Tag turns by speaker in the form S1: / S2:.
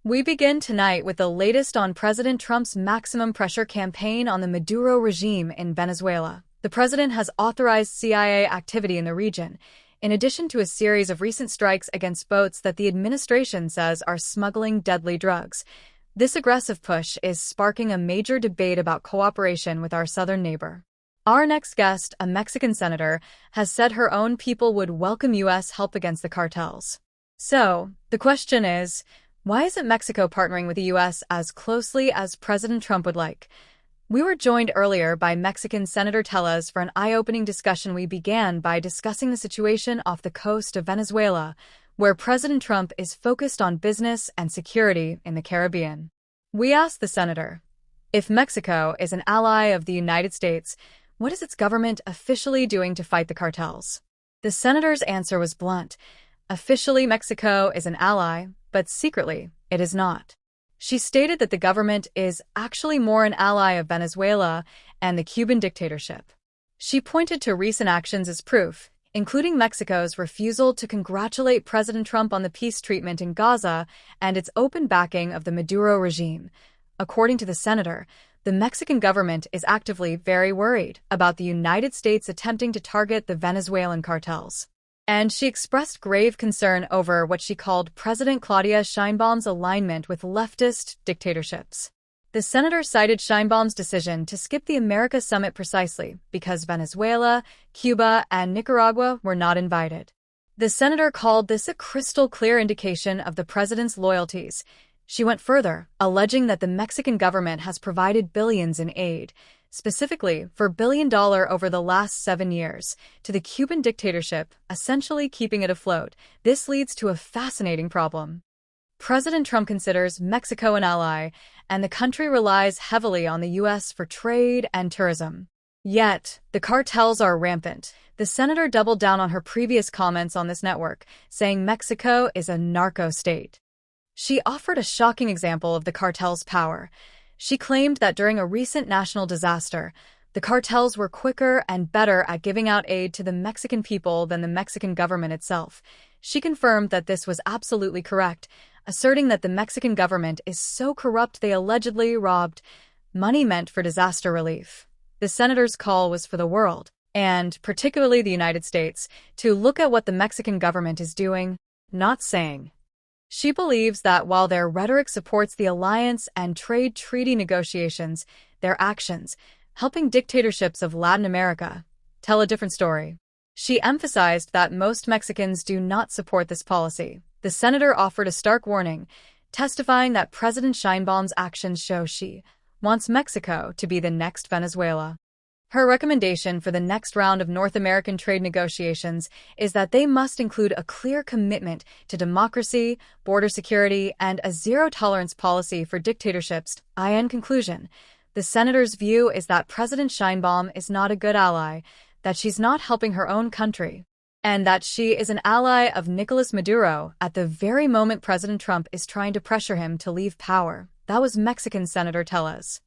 S1: We begin tonight with the latest on President Trump's maximum pressure campaign on the Maduro regime in Venezuela. The president has authorized CIA activity in the region, in addition to a series of recent strikes against boats that the administration says are smuggling deadly drugs. This aggressive push is sparking a major debate about cooperation with our southern neighbor. Our next guest, a Mexican senator, has said her own people would welcome U.S. help against the cartels. So, the question is, why isn't Mexico partnering with the U.S. as closely as President Trump would like? We were joined earlier by Mexican Senator Tellez for an eye-opening discussion. We began by discussing the situation off the coast of Venezuela, where President Trump is focused on business and security in the Caribbean. We asked the senator, if Mexico is an ally of the United States, what is its government officially doing to fight the cartels? The senator's answer was blunt. Officially, Mexico is an ally, but secretly, it is not. She stated that the government is actually more an ally of Venezuela and the Cuban dictatorship. She pointed to recent actions as proof, including Mexico's refusal to congratulate President Trump on the peace treatment in Gaza and its open backing of the Maduro regime. According to the senator, the Mexican government is actively very worried about the United States attempting to target the Venezuelan cartels. And she expressed grave concern over what she called President Claudia Sheinbaum's alignment with leftist dictatorships. The senator cited Sheinbaum's decision to skip the America summit precisely because Venezuela, Cuba, and Nicaragua were not invited. The senator called this a crystal-clear indication of the president's loyalties. She went further, alleging that the Mexican government has provided billions in aid, specifically for $1 billion over the last 7 years, to the Cuban dictatorship, essentially keeping it afloat. This leads to a fascinating problem. President Trump considers Mexico an ally, and the country relies heavily on the U.S. for trade and tourism. Yet, the cartels are rampant. The senator doubled down on her previous comments on this network, saying Mexico is a narco state. She offered a shocking example of the cartel's power. She claimed that during a recent national disaster, the cartels were quicker and better at giving out aid to the Mexican people than the Mexican government itself. She confirmed that this was absolutely correct, asserting that the Mexican government is so corrupt they allegedly robbed money meant for disaster relief. The senator's call was for the world, and particularly the United States, to look at what the Mexican government is doing, not saying. She believes that while their rhetoric supports the alliance and trade treaty negotiations, their actions, helping dictatorships of Latin America, tell a different story. She emphasized that most Mexicans do not support this policy. The senator offered a stark warning, testifying that President Sheinbaum's actions show she wants Mexico to be the next Venezuela. Her recommendation for the next round of North American trade negotiations is that they must include a clear commitment to democracy, border security, and a zero-tolerance policy for dictatorships. In conclusion, the senator's view is that President Sheinbaum is not a good ally, that she's not helping her own country, and that she is an ally of Nicolas Maduro at the very moment President Trump is trying to pressure him to leave power. That was Mexican Senator Tellez.